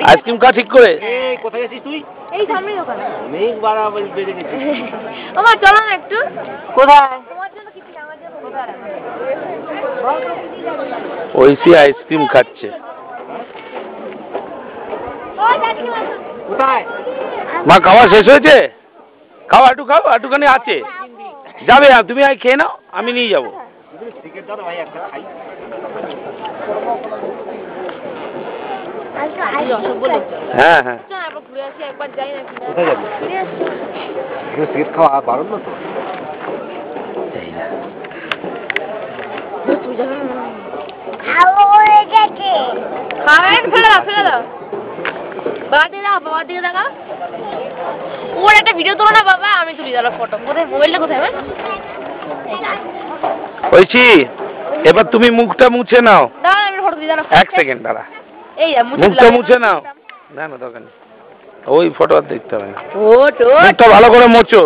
Ice cream খা ঠিক করে। এই কোথায় আছিস তুই? এই সামনে দোকান। মেঘ বাড়া বেড়ে গেছে। ওমা চলো না একটু। কোথায়? তোমার জন্য কিছু আমার জন্য কোথায়? ঐশী আইসক্রিম খাচ্ছে। ওই দাদি মা। কোথায়? মা খাওয়া শেষ হয়েছে? খাও একটু খাও, একটুখানি আছে। যাবে তুমি আই খেয়ে নাও, আমি নিয়ে যাবো। টিকিট দাও ভাই একটা খাই। হ্যাঁ হ্যাঁ। ঘুরে আসি একবার যাই না। কোথায় যাবি? টিকিট খাওয়া বারণ না তো? খাবেন ফেলে দাও ফেলে দাও। বাবা দিকে দাও, বাবার দিকে দেখা। ওর একটা ভিডিও তোলো না বাবা, আমি তুলি দাঁড়া ফটো। কোথায় মোবাইলটা কোথায় আমার? ঐশী এবার তুমি মুখটা মুছে নাও। দাঁড়া আমি ফটো দিই দাঁড়া। এক সেকেন্ড দাঁড়া। এই মুখটা মুছে নাও। না না দরকার নেই, ওই ফটো আর দেখতে হবে না। ফটো মুখটা ভালো করে মোছো।